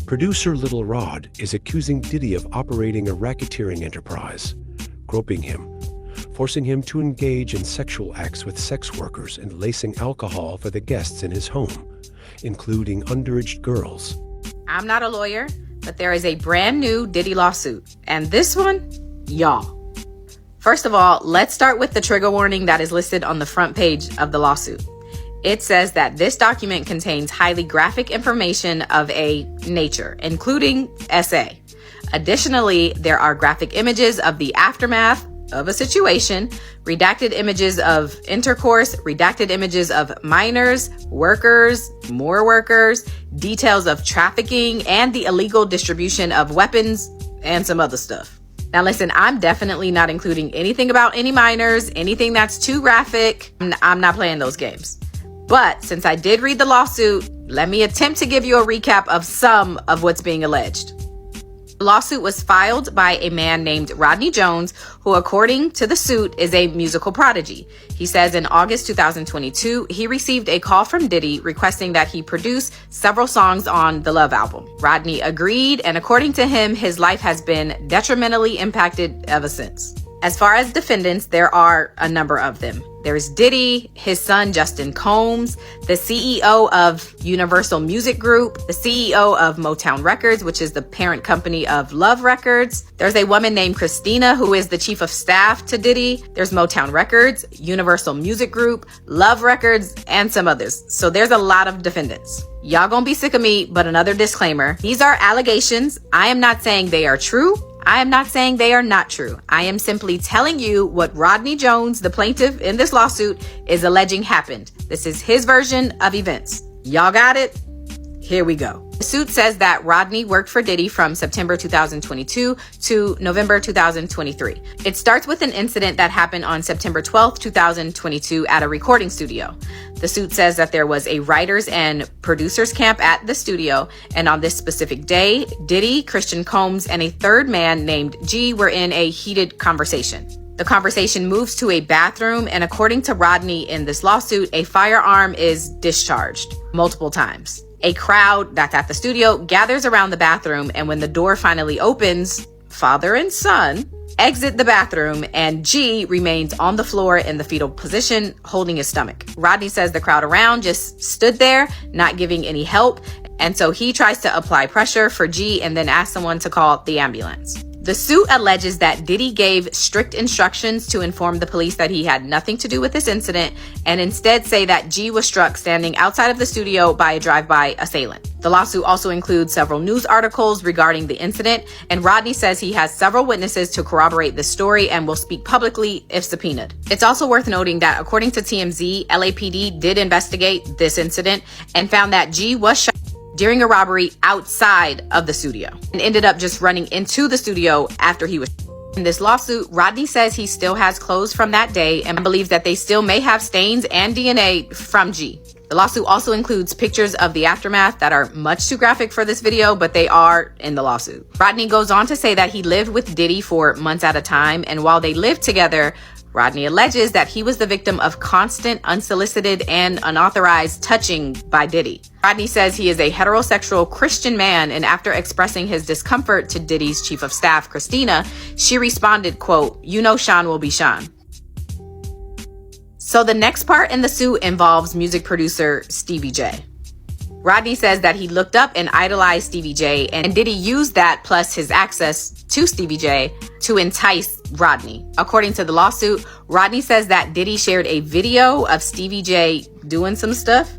Producer Little Rod is accusing Diddy of operating a racketeering enterprise, groping him, forcing him to engage in sexual acts with sex workers and lacing alcohol for the guests in his home, including underage girls. I'm not a lawyer, but there is a brand new Diddy lawsuit. And this one, y'all. First of all, let's start with the trigger warning that is listed on the front page of the lawsuit. It says that this document contains highly graphic information of a nature, including SA. Additionally, there are graphic images of the aftermath of a situation, redacted images of intercourse, redacted images of minors, workers, more workers, details of trafficking, and the illegal distribution of weapons and some other stuff. Now listen, I'm definitely not including anything about any minors, anything that's too graphic. I'm not playing those games. But since I did read the lawsuit, let me attempt to give you a recap of some of what's being alleged. The lawsuit was filed by a man named Rodney Jones, who, according to the suit, is a musical prodigy. He says in August 2022, he received a call from Diddy requesting that he produce several songs on the Love album. Rodney agreed, and according to him, his life has been detrimentally impacted ever since. As far as defendants, there are a number of them. There's Diddy, his son Justin Combs, the CEO of Universal Music Group, the CEO of Motown Records, which is the parent company of Love Records. There's a woman named Christina, who is the chief of staff to Diddy. There's Motown Records, Universal Music Group, Love Records, and some others. So there's a lot of defendants. Y'all gonna be sick of me, but another disclaimer. These are allegations. I am not saying they are true. I am not saying they are not true. I am simply telling you what Rodney Jones, the plaintiff in this lawsuit, is alleging happened. This is his version of events. Y'all got it? Here we go. The suit says that Rodney worked for Diddy from September 2022 to November 2023. It starts with an incident that happened on September 12th, 2022 at a recording studio. The suit says that there was a writers and producers camp at the studio, and on this specific day, Diddy, Christian Combs, and a third man named G were in a heated conversation. The conversation moves to a bathroom, and according to Rodney in this lawsuit, a firearm is discharged multiple times. A crowd that's at the studio gathers around the bathroom, and when the door finally opens, father and son exit the bathroom, and G remains on the floor in the fetal position, holding his stomach. Rodney says the crowd around just stood there, not giving any help, and so he tries to apply pressure for G and then asks someone to call the ambulance. The suit alleges that Diddy gave strict instructions to inform the police that he had nothing to do with this incident, and instead say that G was struck standing outside of the studio by a drive-by assailant. The lawsuit also includes several news articles regarding the incident, and Rodney says he has several witnesses to corroborate the story and will speak publicly if subpoenaed. It's also worth noting that according to TMZ, LAPD did investigate this incident and found that G was shot during a robbery outside of the studio and ended up just running into the studio after he was. In this lawsuit, Rodney says he still has clothes from that day and believes that they still may have stains and DNA from G. The lawsuit also includes pictures of the aftermath that are much too graphic for this video, but they are in the lawsuit. Rodney goes on to say that he lived with Diddy for months at a time, and while they lived together, Rodney alleges that he was the victim of constant, unsolicited, and unauthorized touching by Diddy. Rodney says he is a heterosexual Christian man, and after expressing his discomfort to Diddy's chief of staff, Christina, she responded, quote, "You know Sean will be Sean." So the next part in the suit involves music producer Stevie J. Rodney says that he looked up and idolized Stevie J, and Diddy used that plus his access to Stevie J to entice Rodney. According to the lawsuit, Rodney says that Diddy shared a video of Stevie J doing some stuff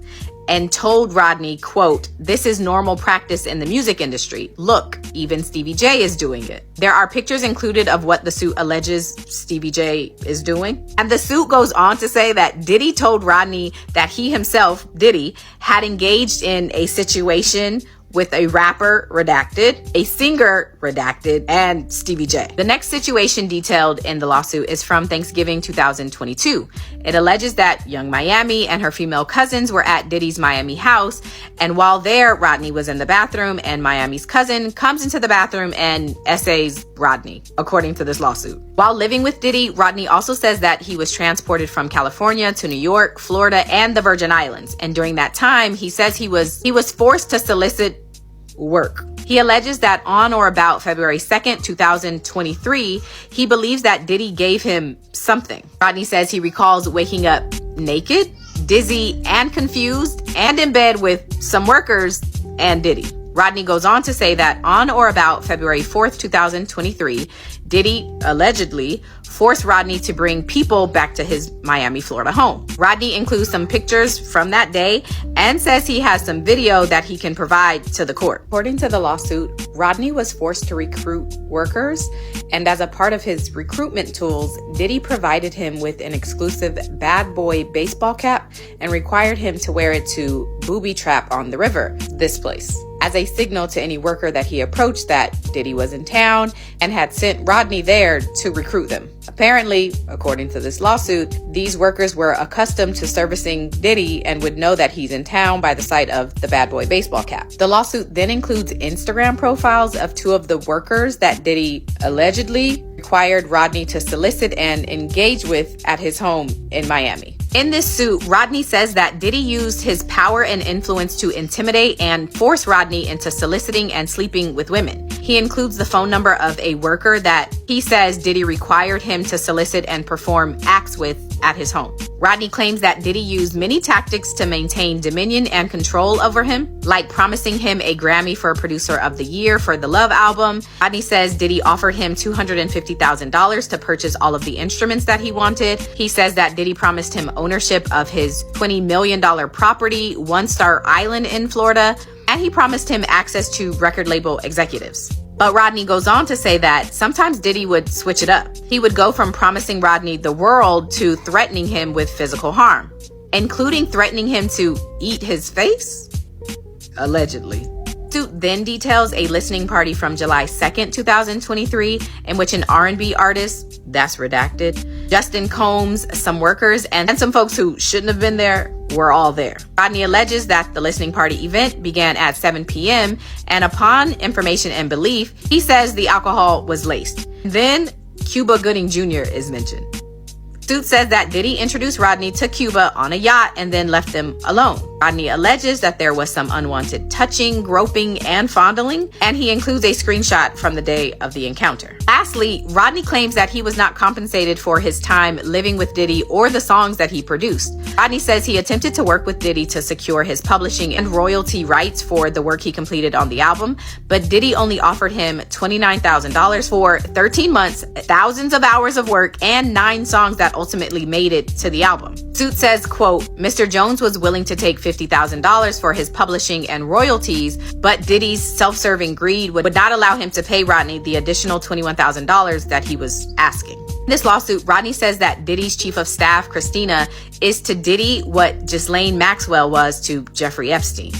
and told Rodney, quote, "This is normal practice in the music industry. Look, even Stevie J is doing it." There are pictures included of what the suit alleges Stevie J is doing. And the suit goes on to say that Diddy told Rodney that he himself, Diddy, had engaged in a situation with a rapper, redacted, a singer, redacted, and Stevie J. The next situation detailed in the lawsuit is from Thanksgiving 2022. It alleges that Young Miami and her female cousins were at Diddy's Miami house, and while there, Rodney was in the bathroom, and Miami's cousin comes into the bathroom and essays Rodney, according to this lawsuit. While living with Diddy, Rodney also says that he was transported from California to New York, Florida, and the Virgin Islands. And during that time, he says he was forced to solicit work. He alleges that on or about February 2nd, 2023, he believes that Diddy gave him something. Rodney says he recalls waking up naked, dizzy, and confused, and in bed with some workers and Diddy. Rodney goes on to say that on or about February 4th, 2023, Diddy allegedly forced Rodney to bring people back to his Miami, Florida home. Rodney includes some pictures from that day and says he has some video that he can provide to the court. According to the lawsuit, Rodney was forced to recruit workers, and as a part of his recruitment tools, Diddy provided him with an exclusive bad boy baseball cap and required him to wear it to booby trap on the river, this place, as a signal to any worker that he approached that Diddy was in town and had sent Rodney there to recruit them. Apparently, according to this lawsuit, these workers were accustomed to servicing Diddy and would know that he's in town by the sight of the bad boy baseball cap. The lawsuit then includes Instagram profiles of two of the workers that Diddy allegedly required Rodney to solicit and engage with at his home in Miami. In this suit, Rodney says that Diddy used his power and influence to intimidate and force Rodney into soliciting and sleeping with women. He includes the phone number of a worker that he says Diddy required him to solicit and perform acts with at his home. Rodney claims that Diddy used many tactics to maintain dominion and control over him, like promising him a Grammy for Producer of the Year for the Love album. Rodney says Diddy offered him $250,000 to purchase all of the instruments that he wanted. He says that Diddy promised him ownership of his $20 million property, One Star Island in Florida, and he promised him access to record label executives. But Rodney goes on to say that sometimes Diddy would switch it up. He would go from promising Rodney the world to threatening him with physical harm, including threatening him to eat his face, allegedly. Suit then details a listening party from July 2nd, 2023, in which an R&B artist, that's redacted, Justin Combs, some workers, and some folks who shouldn't have been there were all there. Rodney alleges that the listening party event began at 7 p.m. and upon information and belief, he says the alcohol was laced. Then Cuba Gooding Jr. is mentioned. Suit says that Diddy introduced Rodney to Cuba on a yacht and then left them alone. Rodney alleges that there was some unwanted touching, groping, and fondling, and he includes a screenshot from the day of the encounter. Lastly, Rodney claims that he was not compensated for his time living with Diddy or the songs that he produced. Rodney says he attempted to work with Diddy to secure his publishing and royalty rights for the work he completed on the album, but Diddy only offered him $29,000 for 13 months, thousands of hours of work, and 9 songs that ultimately made it to the album. Suit says, quote, Mr. Jones was willing to take $50,000 for his publishing and royalties, but Diddy's self-serving greed would not allow him to pay Rodney the additional $21,000 that he was asking. In this lawsuit, Rodney says that Diddy's chief of staff, Christina, is to Diddy what Ghislaine Maxwell was to Jeffrey Epstein.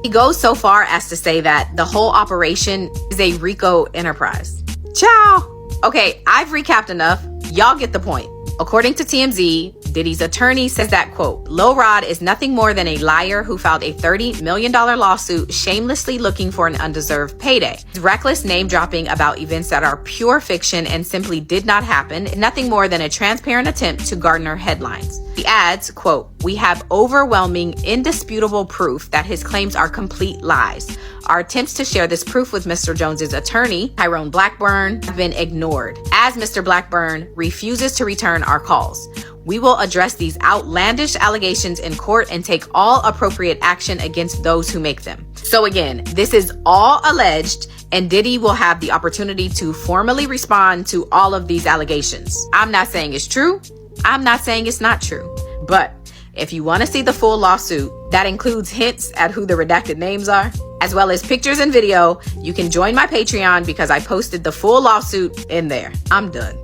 He goes so far as to say that the whole operation is a RICO enterprise. Ciao! Okay, I've recapped enough. Y'all get the point. According to TMZ, Diddy's attorney says that, quote, Lil Rod is nothing more than a liar who filed a $30 million lawsuit shamelessly looking for an undeserved payday. His reckless name dropping about events that are pure fiction and simply did not happen is nothing more than a transparent attempt to garner headlines. He adds, quote, we have overwhelming, indisputable proof that his claims are complete lies. Our attempts to share this proof with Mr. Jones's attorney, Tyrone Blackburn, have been ignored, as Mr. Blackburn refuses to return our calls. We will address these outlandish allegations in court and take all appropriate action against those who make them. So again, this is all alleged, and Diddy will have the opportunity to formally respond to all of these allegations. I'm not saying it's true. I'm not saying it's not true. But if you want to see the full lawsuit, that includes hints at who the redacted names are, as well as pictures and video, you can join my Patreon because I posted the full lawsuit in there. I'm done.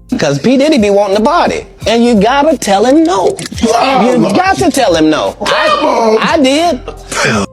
Because P. Diddy be wanting the body. And you gotta tell him no. You got to tell him no. I did.